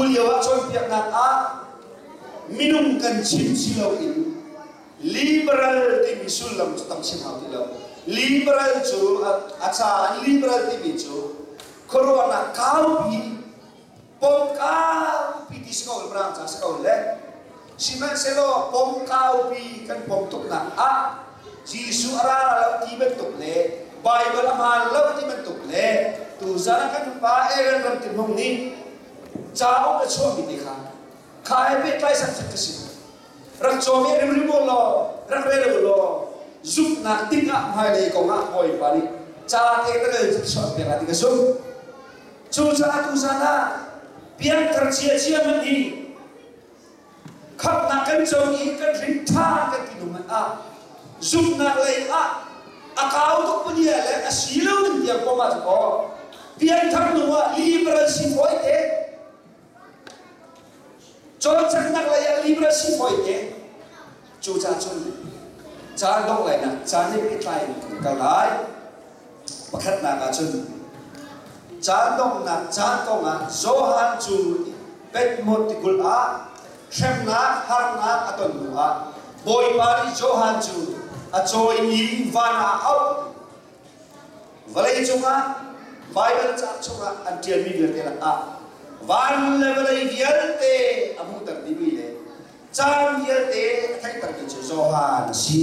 liwa chon piak nak a minum kan chim silo in liberal ti misulam tam sim hau ti lo liberal chu acha liberal ti mi chu corona kau pi pom kau pi ti skol brang cha skol le siman selo pom kau pi kan pom tuk na a jisu ara lo ti ben tuk le bible amal lo ti ben tuk le tu zara kan pa eran ram ti mong ni chao ka cho mi ni kha khai pe tai san sak si rak cho mi rim rim lo rak re lo zup na tik a mai le ko nga hoi pa ni cha ke ta le so pe la ti ka so chu sa tu sa na pian kar chia chia man ni khap na kan cho ni kan rin tha kan ti du man a zup na le a akau to pu ni le a silo ni dia ko ma ko pian thang nu wa liberal si foi te chọn chắc nặng là ya libra si foi te chu cha chun cha dok lai na cha ni pi trai ka lai pakhat na ka chun cha dok na cha ko nga zo han chu pet mot gul a shem na har na aton nu a boy pari zo han chu a choi ni va na au valai chunga bible cha chunga until mi ver te la a van level ideal te amu tar di bi le chan ideal te thai tar ki chu zo han si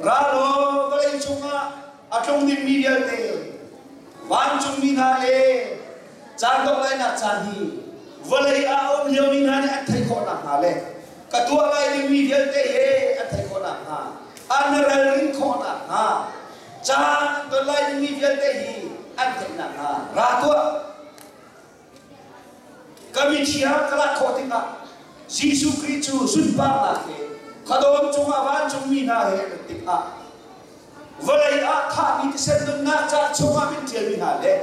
ra lo valai chunga atong din mi ideal te van chung mi na le chan dok lai na chan hi valai a om leo mi na ne at thai ko na ha le ka tua lai din mi ideal te he at thai ko na ha an ral rin ko na ha chan do lai din mi ideal te hi an thai na ha ra tua kami chia kala khotinga jisu christu sun pa na ke khadom chunga van chung mi na he tik a valai a tha mi sen dum na cha chunga min tel mi na le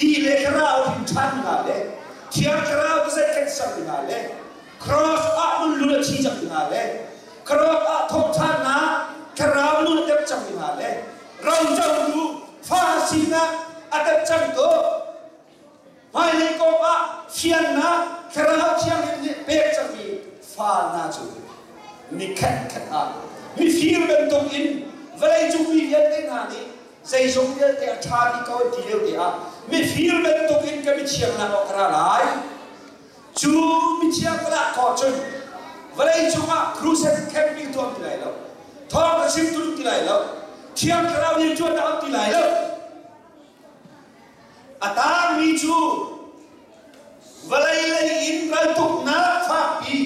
di le kra o hin than na le chia kra o se ken sam na le cross a mun lu chi cham na le cross a thok than na kra lu tep cham na le rau chau lu fa si na atep cham to mai le ko a fian na kra chiang ni pe cham ni fa na chu ni khat khat a mi fir ben tong in valai chung mi yen te na ni sei song yen te tha ni ko ti le te a mi fir ben tong in ka mi chiang na ko kra lai chu mi chiang kra ko chun valai chung a cruise camping to ti lai lo tho ka sim tu ti lai lo chiang kra ni chu ta ti lai lo ata mi chu valai lai in ral tuk na fa pi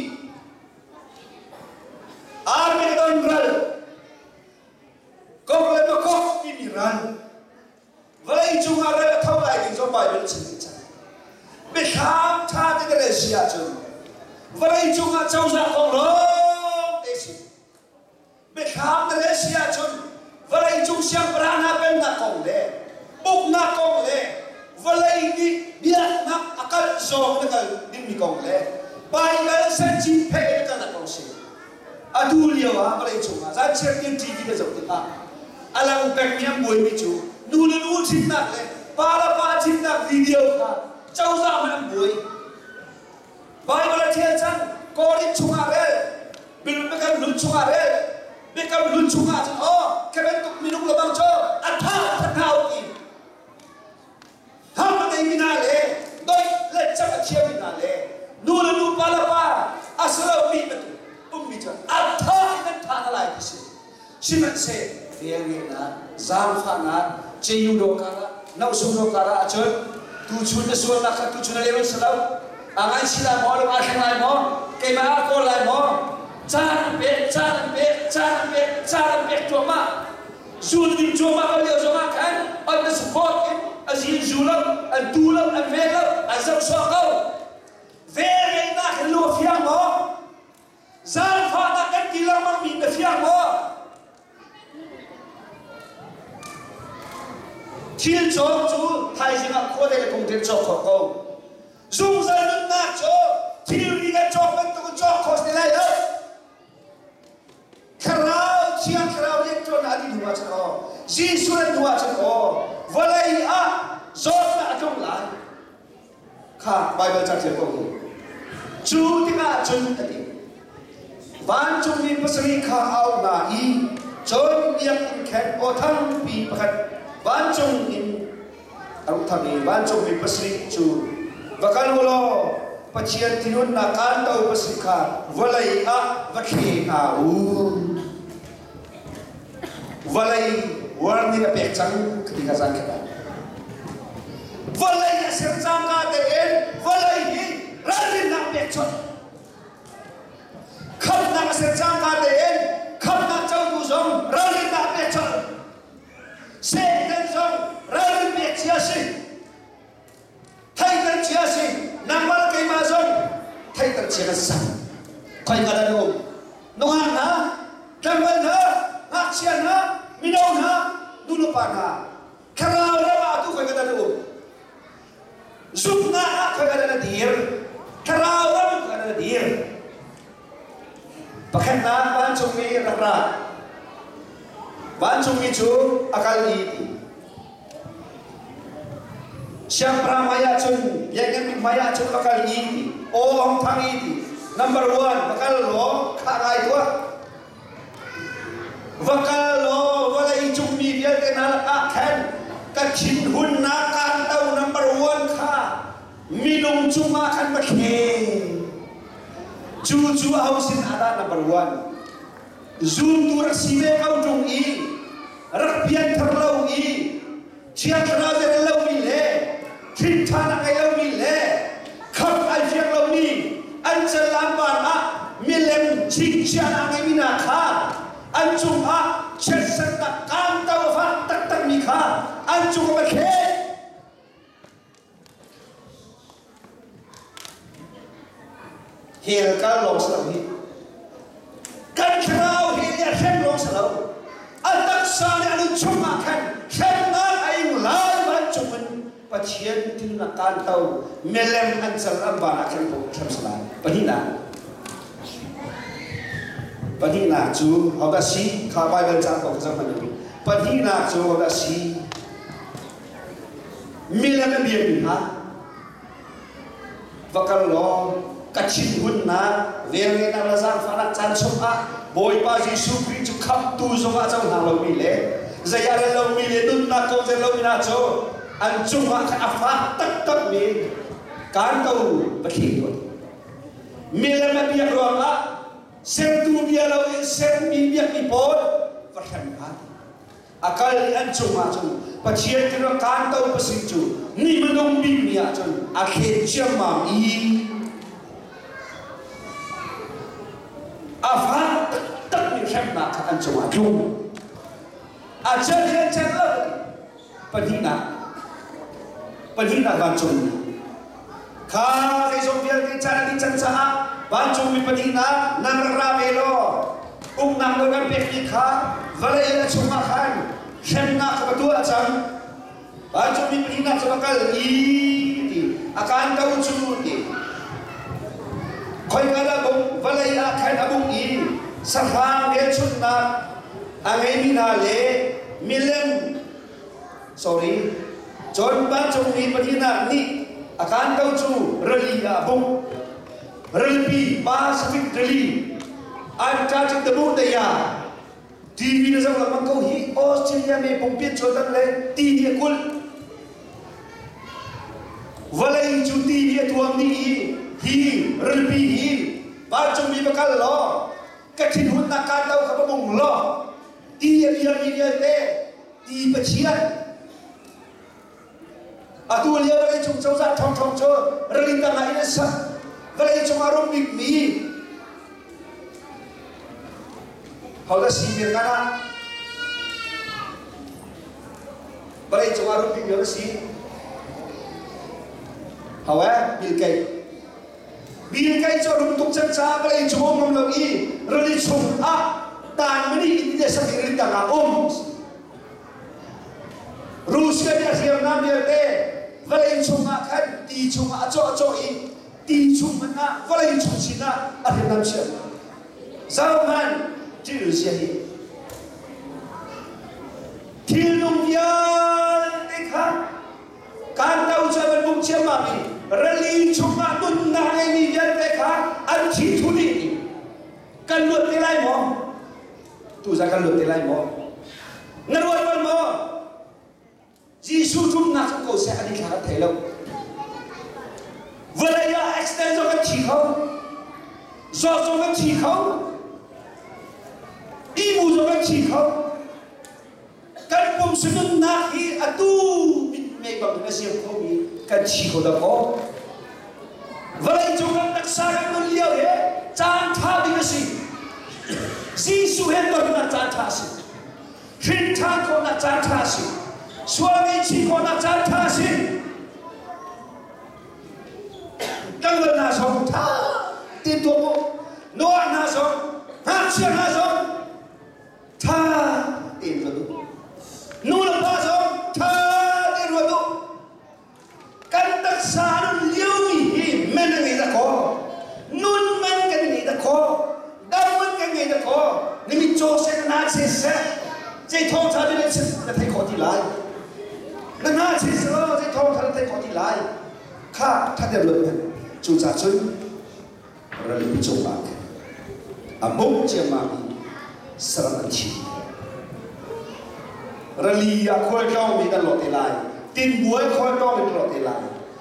ar me don ral ko le to ko ni ran valai chu nga ral thau lai ni zo bai ben chin cha be kham tha te le sia chu valai chu nga chau za ko ro te si be kham te le sia chu valai chu siang prana ben na ko le buk na ko le valai ni bia na akal zo na kal dim ni ko le bai ga sa chi phe ka na ko si adu liwa valai chu nga za cher tin tv de zo ti a alang pek miam boy mi chu nu le nu thin na le para pa thin na video ka chau za miam boy bai ga thia chan ko ri chu nga re bil me kan lu chu nga re be kam lu chu nga chan o ke ben tuk mi nu lo bang cho atha thau ki ham ne mi na le doi le cha ka thia mi na le nu le nu para pa aslo mi me tu mi cha atha ne tha na lai ki si siman se Vietnam na zam pha na che yu do kara nau sum do kara achon tu chun na suan na kha tu chun le ro salau angai sila mo lo a thang lai mo ke ma ko lai mo chan pe to ma zul din jo ma ba le zo ma kan on the support in azin zulam an tulam an velam azam so ko Vietnam na lu fiang mo zam pha na kan tilang ma mi na fiang mo thiên cho chú thay gì mà có thể là cùng thiên cho khó không dùng ra nước nát cho thiên đi cái cho bên tôi cho khó thế này đâu khảo chiang khảo liên cho nó đi đùa cho nó Jesus đùa cho nó và lại à gió đã trong lại kha Bible chak je ko chu tinga chun ati van chung ni pasari kha au na I chon yang khen o thang pi pakhat van chung in au thang van chung ni pasari chu bakal lo pachian tinun na kan tau pasari kha walai a vakhe na u walai warni na pek chang ketika sang kena walai ya serjang ka de en walai hi ralin na pek chon kham na serjang ka de en kham na chau du zong ralin na pek chon se den zong ralin pek chia si thai tan chia si nang mal kai ma zong thai tan chia sa khoi ga da no no ha na kan ba na ngak chia na minau na dulu pa na karau na ba tu khoi ga da no zup na khoi ga da na dir karau na khoi ga da na dir pakhat na ban chung mi ra ra ban chung mi chu akal ni siang pramaya chun yang maya chun akal ni o hong thang ni number 1 bakal lo kharai tua bakal lo walai chung mi dia ke na a khan ka chin hun na kan tau number 1 kha minung chuma khan ba khe chu au sin ada number 1 zoom tu rasibe kau tung I rakpian tharlau I chia khana de lau mi le thit thana kai lau mi le khap al fiak lau mi an chalam ban a milem ching chia na ngai mi na kha an chung a chet san ta kan ta fa tak tak mi kha an chung ba khe hel ka long sa hi kan khrao hi ya khen long sa lo an tak sa ne an chung ma khan khen na ai lai ban chung man pachian tin na kan tau melem an sal am ba na khen ko tham sa Padina chu how da si kha Bible cha ko sa man ni Padina chu how da si milem bi bi ha vakal lo kachin hun na velge na la sang fanak chan chom a boy pa Jesu Christ chu khap tu zo ga chang na lo mi le zaya le lo mi le dun na ko je lo mi na cho an chung ha kha fa tak tak mi kan tau ba khi lo milem bi ro la sem tu bia lo sem mi bia ki por vakhan ha akal an chung ma chu pachia ki ro kan tau pa sin chu ni manong bi mi a chu a khe chiam ma I afa tak ni khem na kha an chung a chu a chen lo padina ban chung kha dei som bia ki chan ni chan sa ban chung mi padina nang ra ve lo nang lo kan pek ni kha valai la chung ma khan khem na kha tu a chang ban chung mi padina sa bakal I ti akan tau chu ti khoi ga la bong valai la khan abung I sa khang de chun na angai mi na le milem sorry chon ban chung mi padina ni akan tau chu rali abung relpi ba safik rali an cha chik tabu da ya TV na zong la mang ko hi Australia me pong piet chotan le TV kul walai chu TV tuam ni hi relpi hi ba chung mi bakal lo ka thin hun na ka tau ka bong lo TV ya mi ya te ti pachian atu liya walai chung chau za thong thong cho relin ta ngai na sa valai chung arom big mi how da si mir kana valai chung arom big yo si how bil kai cho rum tuk chan cha valai chung ngom lo I rali chung a tan mani inde sa ri ta na rus ka dia siam nam dia te valai chung a khan ti chung a cho I ti chung na valai chung sina a hem nam sia zaman ji ru sia hi thil nung ya te kha kan tau cha ban bung chia mà mi rally chung mà tuân na ngay mi dân cái khác ăn chỉ thu đi cần luật cái lai mò tu ra cần luật cái lai mò ngân luật văn mò Giêsu chung na chúng tôi sẽ đi khá thấy lâu vừa đây là extend cho cái chỉ không do cho cái chỉ không đi mù cho cái chỉ không cái bom sừng na khi à tu mẹ bằng cái gì không bị cái chỉ có đâu có vậy chúng ta đặc sắc cái con liêu ấy chan tha đi cái gì Giêsu hết rồi là chan tha gì Thiên thang có là chan tha gì Swami chỉ có là chan tha gì đang lần nào xong tha tin tôi nói nào xong hát chuyện nào xong tha tin tôi nu là bao giờ tha đi rồi đâu căn đặc xa nó liêu mi men người ta có nun men cái người ta có đâm men cái người ta có nếu mình cho sẽ na sẽ dây thong thà đi sẽ thấy khó thì lại na sẽ dây thong thà thấy khó thì lại khá thà được rồi chúng ta chơi rồi mình chụp bạc mông chia mà sẵn chỉ rally khôi cao mình đã lọt lại tin muối khôi cao mình lọt lại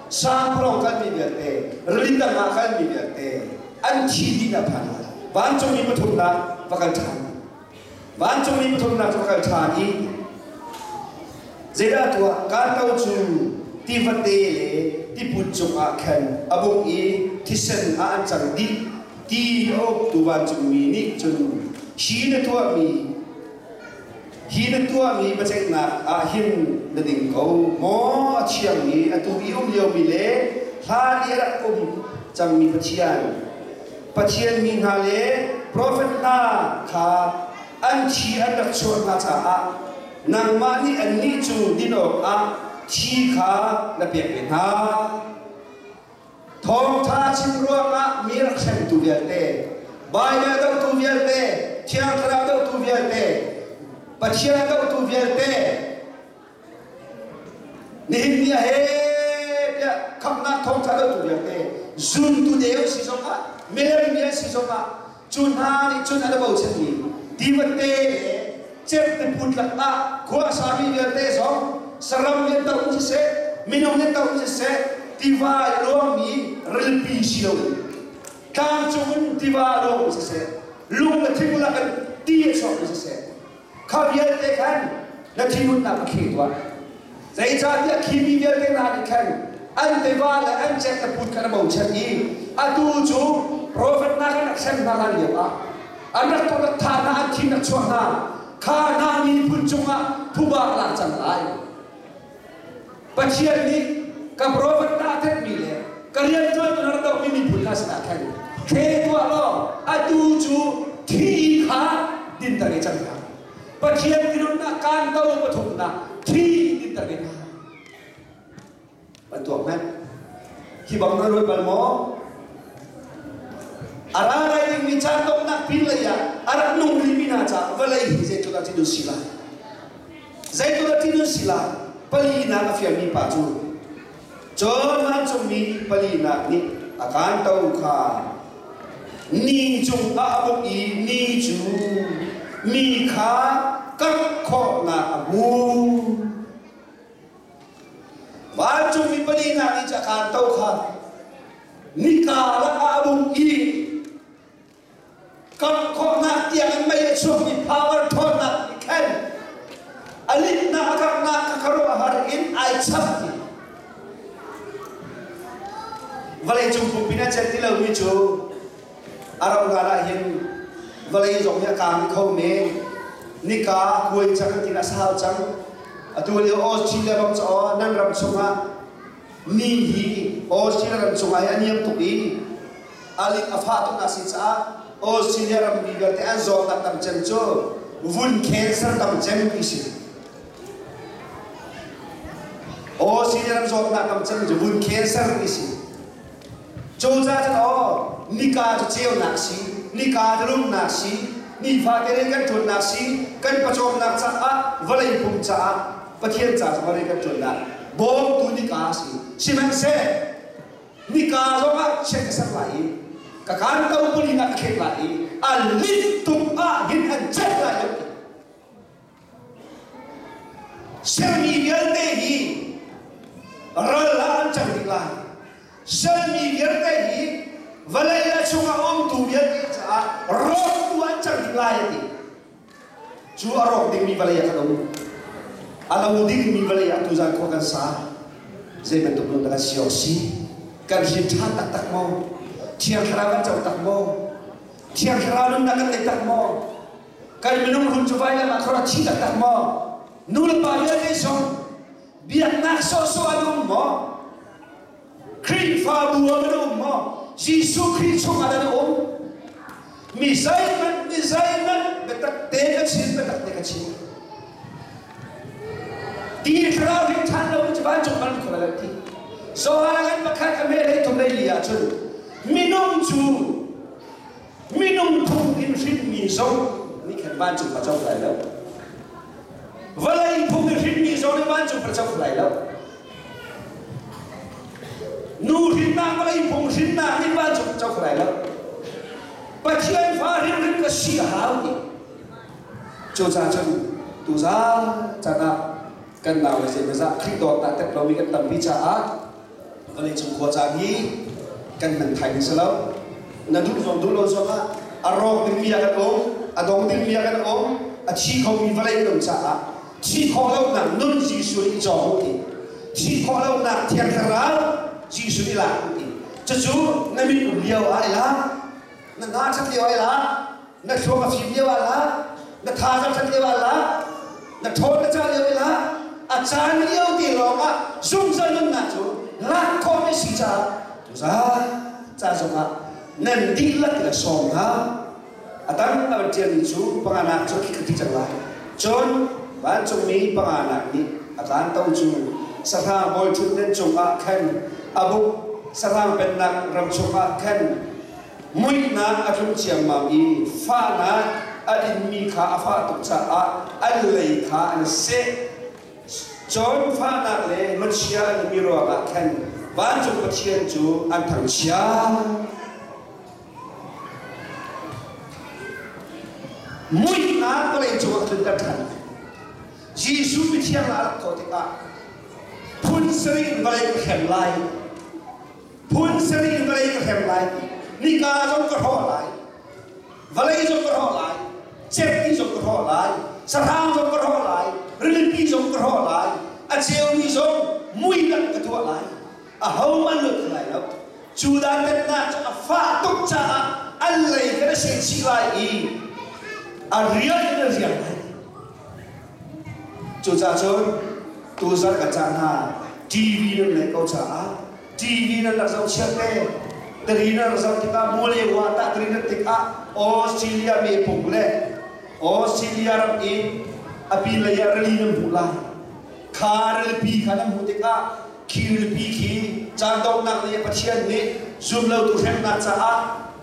sang pro cái mình việc tệ rally đang ngã cái mình việc tệ anh chỉ đi là phản ván trong mình thùng na và cái thằng ván trong mình thùng na và cái thằng ý dễ đã tua can tàu chu ti vật tệ ti bút chung khen abong ý ti sen anh chẳng đi ti ốc tu ván trong mình ní chung chỉ là tua mình hi na tua mi ba chek na hin na ding ko mo chiang mi atu liu mi le ha li ra chang mi pachian mi na le prophet na kha an chi an dak chon na cha nang ma ni an ni chu dino chi kha na pe pe na thong tha chim ro mi rak sem tu vial te bai na dau tu vial te chiang khra dau tu vial te Pachian đâu tu viện tê, nên nhà hết, không nát thông thả đâu tu viện tê, zun tu đều sử dụng á, mềm mềm sử dụng á, chun ha đâu bao nhiêu gì, đi vật tê, chết thì phun lật á, qua sa mi viện tê xong, saram viện đâu cũng sẽ, minum viện đâu cũng sẽ, đi vào luôn mi, relpi siêu, cam chung đi vào luôn cũng sẽ, luôn là thiên là cái tia xong cũng sẽ. Khao viên tê khăn là thi nút nằm khỉ toa dạy cha biết khi mi viên tê nà đi khăn anh tê va là anh chạy tập bút khăn bầu chân y tu chú prophet na khăn xem na lan liệu anh đặt tôi đặt thà na anh thi đặt chuang na kha na mi bút chung thu ba là chẳng lại pachian ni ka prophet na thét mi le karian cho nó đâu mi bút na sa khăn thế toa lo tu chú thi khá tin ta cái chẳng hạn Pachian kirun na kan tau pathum na thi din target bantuak men hi bang na roi balmo ara rai ding mi chan tok na pin la ya ara nung ri mi na cha valai hi je tu ti du sila zai tu ti du sila pali na afia mi pa chu chon man chung mi pali na ni akan tau kha ni chung abuk I ni chu mi kha các khó na mu và chung mi bali na ni cha kan tau kha ni ka la abung I các khó na tiang mai chung mi power thon na khen alit na akak na karo har in ai chap valai chung pu pina chati lo mi chu arau gara hin valai jong ya kam khâu me nika kuai chang tina sao chang atu le Australia bang cho nan ram chunga ni hi Australia ram chunga ya niam tu I ali afa tu na si cha Australia ram bi ga te an zo ta tam chen cho vun cancer tam chen pi si Australia ram zo ta tam chen cho vun cancer pi si cho ra cho nika cho cheo nak si nika cho lum nak si ni pha cái kan thun nak si kan pachom nak cha a valai pum cha pathian cha valai kan thun nak bom tu nika si man se nika zonga check sa lai ka kan tau puli na khek lai alit tum a hin an check lai semi gerte hi rala chang dik lai semi gerte hi valai la chunga om tu biat cha ro tu an chang dik lai ti chu arok ding mi valai ka dong alam ding mi valai tu zan ko kan sa zai ben tu nu da xiao si kan hin tha tak tak mo thiang khara kan chau tak mo thiang khara nun na kan le tak mo kan minum hun chu vai la ma khara chi tak tak mo nul pa ya ni song biak na so so alum mo kri fa bu alum mo Jesus Christ chung ada om misai man betak tega chin betak tega chin ti khara ri than lo chu ban chung ban khara ti so halangan makhat ame le tum le lia chu minum thung in rin mi so ni khan ban chung pa chau lai lo valai thung in rin mi so ni ban chung pa chau lai lo nu rin na valai phung rin na ni ban chung chau lai lo pa thian fa rin ka si hao ni cho cha chân tu za cha na kan nào là gì mà ra khi đó ta tập lâu cái tầm vi cha á và lên trong khoa cha hi kan mình thành sao lâu na du lo so á arok ding mia kan om adong ding mia kan om a chi không mi vai dong cha á chi kho lâu nặng nun ji su đi cho thì chi kho lâu nặng thiệt ra ji su đi làm thì cho chú na mi cũng liều ai lá na na chắc liều ai lá na cho mà phim liều ai lá na tha chắc liều ai lá na thôn na cha liều ai lá à cha liều thì lo á sung ra nun na chú lạc con cái gì cha tu ra cha giống à nên đi lắc là sòng ha à tăng là tiền chú bằng anak cho khi cái chẳng lại chọn bán trong mỹ bằng anak đi à tăng tàu chú sarha boy chú nên trong à khen abu sarha bên nặng ram trong à khen mũi na à trong chiang mà đi pha na à đi mi khá pha tục cha à lấy khá anh sẽ chọn pha na le mất chia anh mi rồi à khen bán trong cái tiền chú anh thằng chia mũi na có lấy chú anh đặt thằng Jesus bị thiang là có thể à phun seri vào lấy cái hẻm lại phun seri vào lấy cái hẻm lại nika trong cái họ lại vào lấy trong cái họ lại chết đi trong cái họ lại sát hang trong cái họ lại rinh đi trong cái họ lại à chiều đi trong mũi đặt cái thua lại à hậu mà lượt lại đâu chú đã biết na cho pha tục cha anh lấy cái sự chỉ lại ý à riêng cái riêng này chú cha chơi tu sát cả cha ha TV nó lấy câu trả TV nó là dòng xe tê từ nó là dòng kita mulai wata từ nó tích Australia me pung le Australia ram in api layar li nam bulai khar le pi khanam hutika khir le pi khi chandong nak le pathian ni zoom lo tu hem na cha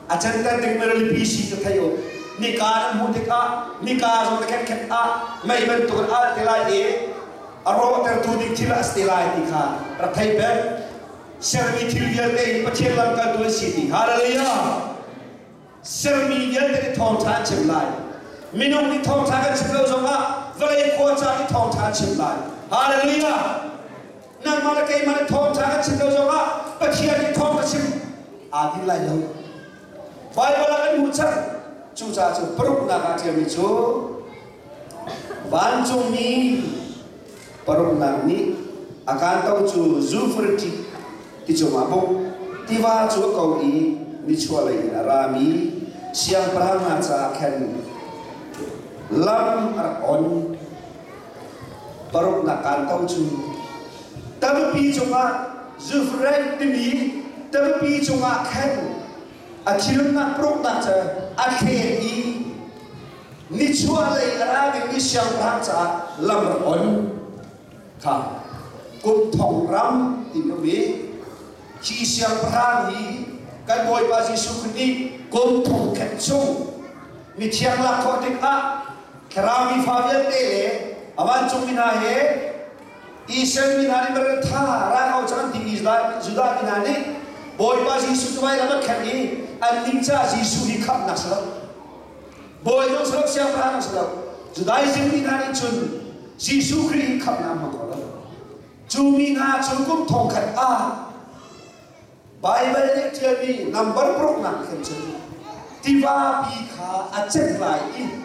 achan ta ding mer le pi si ka thayo ni ka nam hutika ni ka zo ka khet mai ben tu a telai e aro ter tu dik thila astilai ti kha ra thai be sermi thil yer te pathian lam ka tu si ti hallelujah sermi yer te thong tha chem lai minung ni thong tha ka chim lo zo ma vale ko cha ni thong tha chem lai hallelujah nang ma la kai ma thong tha ka chim lo zo ma pathian ni thong ka chim a di lai lo bible la kan hu cha chu cha chu pruk na ka che mi chu van chung ni paruk na ni akan tau chu zufrti ti chu ma bo ti wa chu ko i ni chua lai rami siang prang na cha khen lam ar on paruk na kan tau chu tam pi chu ma zufrti ti mi tam pi chu ma khen a thilum na pruk na cha a khe i ni chua lai rami ni siang prang cha lam ar on kha kum thong ram ti no me chi siang prang hi kan boy ba Jesu Christ kum thong khet chung mi thiang la kho tik a khrami fa viet te le awan chung mina he Israel minani bertha rangau jangan di Juda minani boy pas Yesus tu baik lama kami aninca Yesus hikap nasab boy dong selok siapa nasab Judaism minani cun Yesus kiri hikap nama kola cumi na cukup tongkat Bible ni jadi number prok nak kencing tiba pika acet lain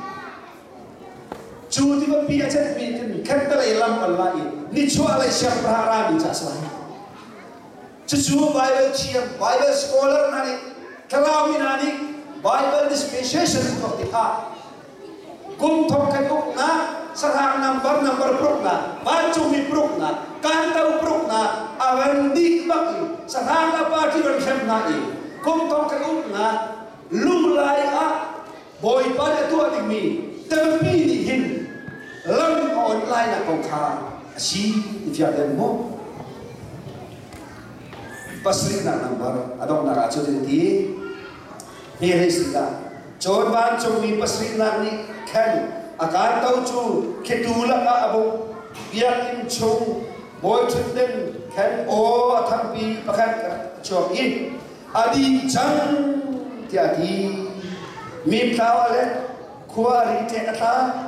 Chu tiba pi acet pi kan kata elam lain ni cua lagi siapa berharap ni jaslah Cucu Bible ciam Bible scholar nani kalau minani Bible dispensation kau tiap kum tongkat kau na serang number prok na baju mi prok na kantau prok na awan dik baki serang apa kita berhem nai kum tongkat kau na lumlai boy pada tu adik mi tapi dihin lam online nak kau kah si tiada mo pasri nak number adong nak acu jadi ni resida coba cumi pasri nak ni kan akan tahu cu ketula abu biar incung boy cenden kan tapi pakai cobi adi jang jadi mim kawale kuari tekata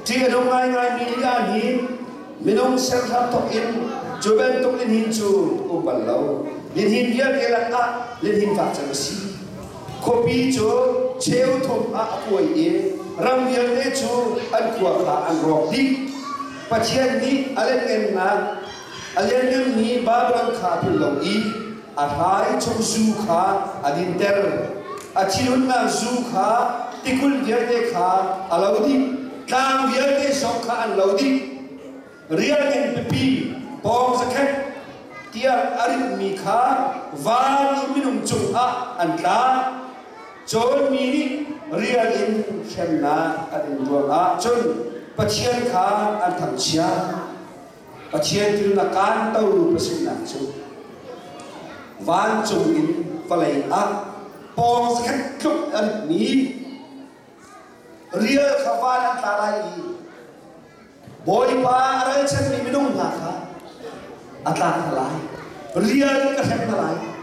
jika dongai milian hin minum serta tokin coba tokin hincu ubalau lin dia kelak lin fakta besi kopi jo ceu thom aku ye ram dia ne jo an kuah an rodi pacian ni alen ni babran kha pulau i athai chom zu kha adin ter achirun na zu kha tikul dia de kha alaudi kang dia de sok kha an laudi rial en pepi pom zakat dia arin mi kha van minum chung an ka John mini real in Kemna adin dua John pacian kah antang cia pacian tu nak kan tahu pasal nak John van John in falai pong sekat klub ni real kawan antara ini boy pa arai chan ni minum nak atang talai real kasih talai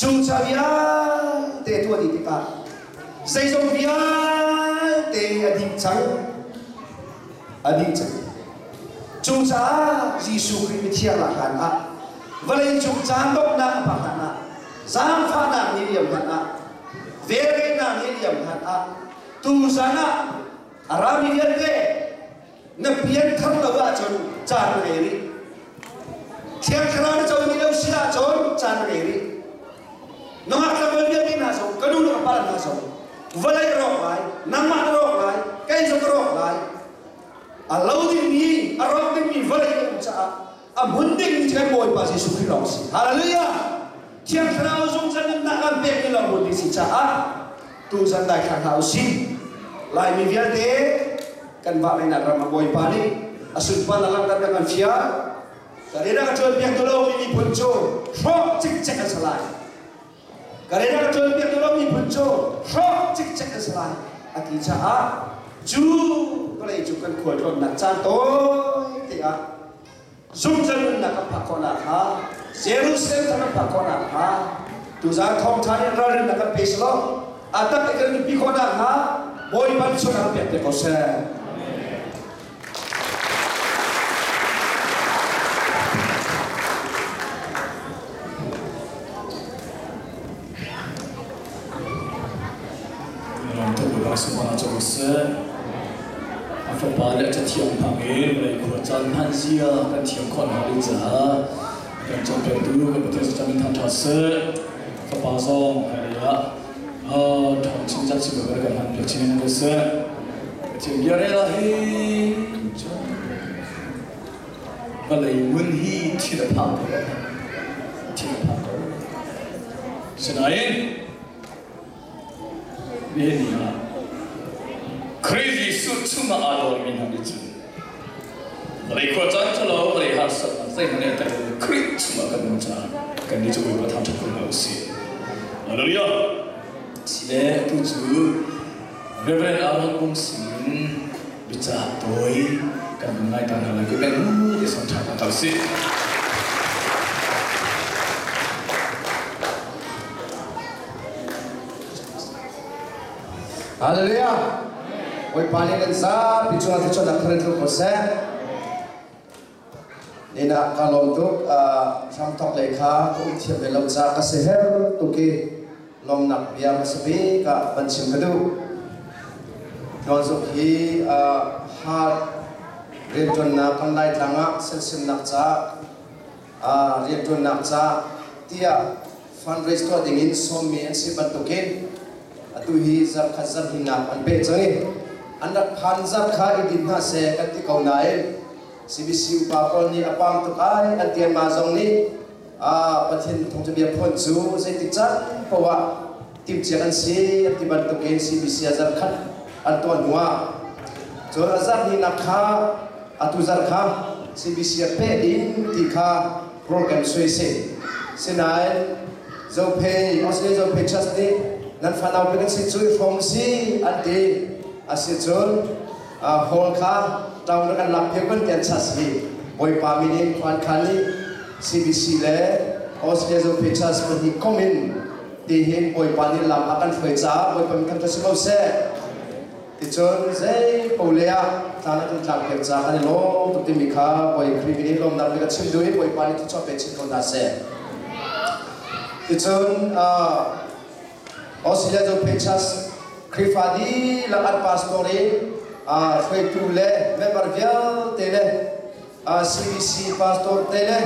Cuca biar te tua di tika, seisong biar te adik cang. Cuca Yesus Kristus lahan valai cuca dok na pakana, zamfa na niliyam hana, vere na niliyam hana, tu sana arami yande, napian kam lawa jon jan eri, tiang kerana jon nilau sila jon jan eri. Nongak level dia ni naso, kedua kepala naso, valai rok lai, nama rok lai, kain sok rok lai, alau ni, arok ni valai macam, abunding ni cakap boy pasti suki losi, haleluya, tiang kerana usung sana nak ambil ni lah boy si cah, tu sana dah kau si, lai mi biar deh, kan bapa nak ramah boy pani, asul pan alam kan dengan fiar, kerana kau biar tolong ini punco, rok cek selai. Karena kalau dia tolong ni punco, rok cek selai. Aki cah, ju kalau ijukan kuat nak cantoy, tiap. Sumber nak pakona ha, Jerusalem nak pakona ha, tu zat thom thani ran nak peslo, atak ikan pikona ha, boy panco nak pete kosa. Semua jauh apa balik ke tiang panggil mulai kuat pansia kan tiang kon hari jah kan sampai dulu kan betul saja minta tase kepasong hari ya thong cinta sih beberapa kan pelcinin kese tiang lah balai munhi tidak panggil senain ini ya crazy suit cuma ador minang itu. Mereka jangan terlalu melihat saya mana tak crazy cuma kan macam kan dia juga buat hantar pun sih. Lalu ya, sini tujuh Reverend Aaron Bungsin bisa toy kan mengai tangan lagi kan di sontak atau sih Haleluya. Oi pani kan sa pichunga ticho nak keren tu kose. Nina kalom tu ram tok lekha ko ithiam be lau cha ka seher tu ki lom nak biam sabi ka banchim kadu. Non so ki hat riton na kan lai tlanga selsim nak cha riton nak cha tia fundraise to dingin somi en si bantukin atu hi zar khazar hina an be changi anak phanzar kha idin ha se kati kaunai CBC upakol ni apam tu kai antian mazong ni pathin thongja bia phon chu sei ti chan pawa tim chian si atiban to ken CBC azar khat anton nuwa chor azar ni nakha atu zar kha CBC pe in ti kha program soi se senai zo pe osle zo pe chas ni nan fanau pe si chui from si ante ase chon hol kha tao nó kan lap phek ban tian chas hi boy pa minin kwan khani CBC le Australia zo pechas pa hi komin ti hin boy pa ni lam akan phoi cha boy pa mi kan ta sibau se ti chon zai polea tana tu tlak phek cha kan lo tu ti mi kha boy kribini lom na ka chim dui boy pa ni tu cho pe chin ko na se ti chon Australia zo pechas krifadi la at pastori phơi tu le member vial tele CBC pastor tele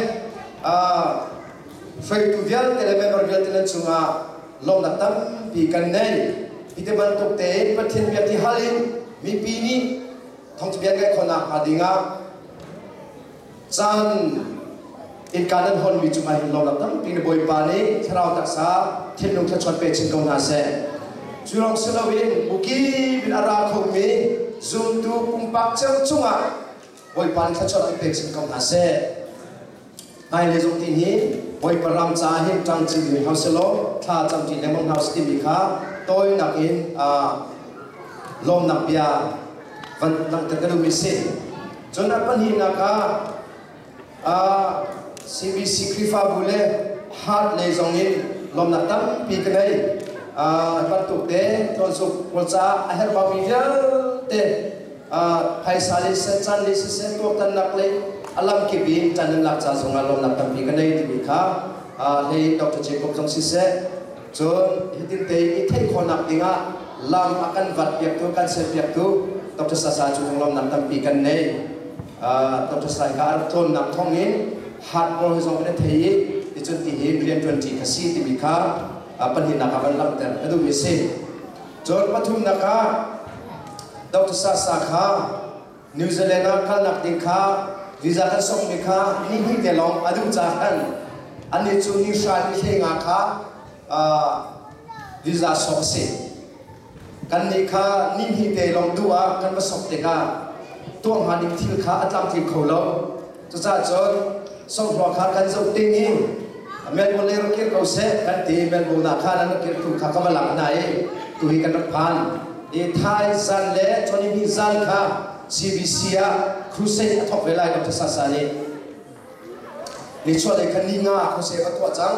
phơi tu vial tele member vial tele chunga lom na tam pi kan nei ite ban tok te pathin bia ti halin mi pi ni thong chi bia ga khona hadinga chan in kanan hon mi chuma hin lom na tam pi ne boy pa ni thrau tak sa thin nong tha chon pe chin kong na se churong selawin buki bin ara khong mi zoom tu kumpak chang chunga boy pan kha chot pe chin kom na se ai le zong tin hi boy param cha hin tang chi ni house lo tha cham ti lemon house ti mi kha toy nak in lom nak bia van nak ta kalu mi se chona pan hi na ka CBC krifa bule hat le zong in lom nak tam pi kai ban tu te ton su ko cha a her ba mi te hai sali se chan li se to tan nak le alam ki bin chan lak cha songa lom nak tam pi ka nei ti kha le Dr. Jacob jong si se chon hitin te I thei khonak dinga lam akan vat piak tu kan se piak tu Dr. Sasa chu lom nak tam pi kan nei Dr. Sai ka ton nak thong in hat mo jong ne thei ti chon ti hi brian 20 ka si ti kha pan hi nak ban lam ter adu mi se chon pathum naka Dr. Sasa kha New Zealand kal nak ding kha visa kan song mi kha ni hi te long adu cha kan ani chu ni sha ni henga kha visa sok se kan ni kha ni hi te long duwa kan ba sok te ka tuang ha ding thil kha atlam thil kholo chu cha chon song ro kha kan zo ting ni mel mo le ro kir ko se kan ti mel mo na kha na kir tu kha ka ba lak na e tu hi kan phan e thai san le choni bi zan kha CBC a crusade athok velai Dr. Sasa ni chwa le kan ni nga ko se ka to chang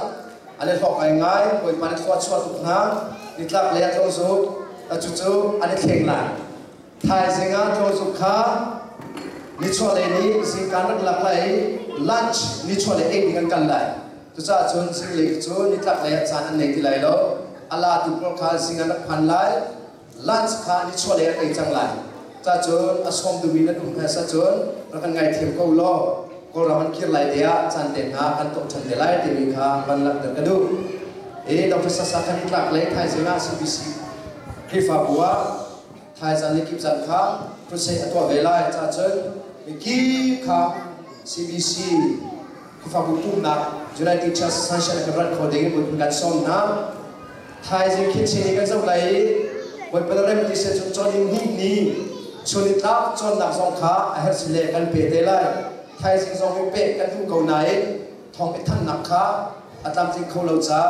ale thok ai ngai koi pan thwa chwa tu na ni tlak le thong zo chu chu ale theng la thai zinga thong zo kha ni chwa le ni sing kan lak lai lunch ni chwa le e ngan kan lai tu cha chon sing le chu ni tlak le chan an nei ti lai lo ala tu pro kha sing an phan lai lunch kha ni chwa le ai chang lai cha chon asom du min dum ha sa chon ra kan ngai them ko lo ko ra man khir lai dia chan te na kan to chan de lai ti mi kha ban lak ta du e Dr. Sasa kan tlak le thai zinga CBC krifa bua thai zan ni kip zan kha crusade atwa velai cha chon mi ki kha CBC krifa bu tu na United Church Sunshine kan ran ko de bu kan som na thai zin kit chini kan zo lai boy palarem ti se chon ni chuni tap chon nak song kha a her sile kan pe te lai thai sing song pe kan tu ko nai thong e than nak kha atam sing kho lo cha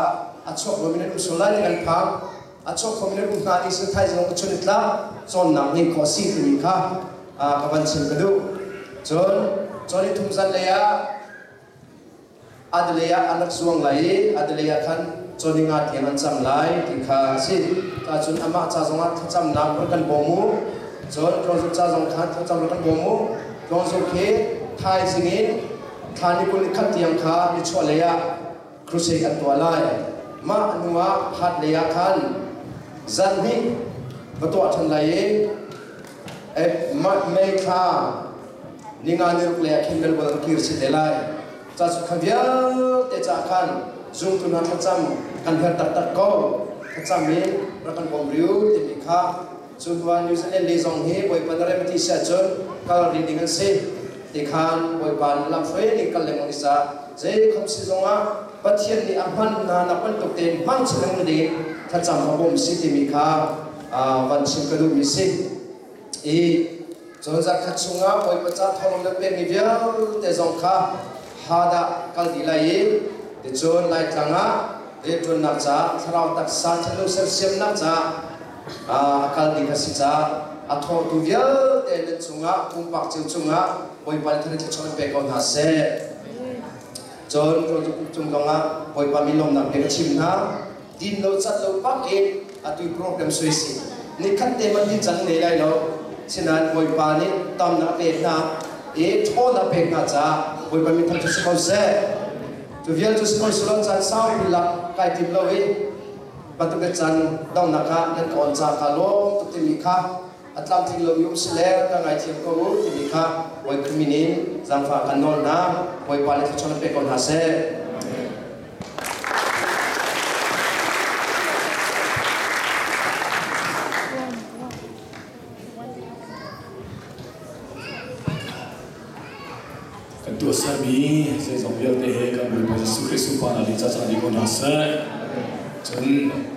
a chok lo min u so lai kan phang a chok kho min u na ti se thai sing chuni tap chon nak ni ko si ti kha กับวันชิมกันดูจนทุ่มสันเลยอัดเลยอันนักสวงไหลอัดเลยขันจนงานเทียนอันจำไหลที่ข้าสิถ้าจนอามาจ้าจงอัดจำนับรักันบ่มูจนกรองสุจ้าจงขันจำรักันบ่มูกรองสุขีไทยสิ่งนี้ทานิคุลิขัดเทียงข้าดิชัวเลยครูเสกอันตัวไหลมาอนุวะพัดเลยขันจันฮิประตูทันไหลมาเมฆานิงานิรุกเลยคิมเบลบอลคิรสิเดลัยจ้าสุขวิลเตจ่าขันจุงตุนันขจำกันเหินตักก็ขจำมีรักันบอมริวติมิคาจุดวันนิวซีแลนด์ลีซองฮีบอยปันเรมติเซจนกาลรีดิงันซีติขันบอยปันลำเฟนิกัลเลมอนิซาเจ้าคำสิจงอ่ะปัจเจียนนี่อัมพันนานับเป็นตุกเต็นมังสนังดีขจำมาบอมซีติมิคาวันชิมกระดูกมิซีจนจากขัดสุงอ่ะบอยปัจจัยทองเล็บเป็นนิเวลเตจงข้าฮาดะกัลดีไลเดจนไลท์ลังอ่ะเดจนนักจ้าสราวตักษาทะลุเซลเซียมนักจ้ากัลดีขัดสิจ้าอัทโฮตุเวลเตเดจงอ่ะคุมปักจิวจงอ่ะบอยปันทะเลที่ชนเปกอนหาเซจนเราจะจุ่มกงอ่ะบอยปันมีลมหนักเด็กชิมนะดินเราจัดเราปักเองอัตุยโปรแกรมสวยสินี่ขั้นเตมันที่จังเลยเราฉะนั้นบอยปันนี่ตามนักเอกนะโทษนักเอกนะจ้าบอยปันมีพันธุสกอเซtu vial tu semua sulon san sau bila kai tim lowi batu kecan dong naka dan kon sa kalong tu timika atlam ting lo yum siler ka ngai tim ko timika wai kuminin zamfa kanol na wai pale chon pe kon hase tua sami saya sambil teh kan berbasis sukri supana di caca di kondasa jen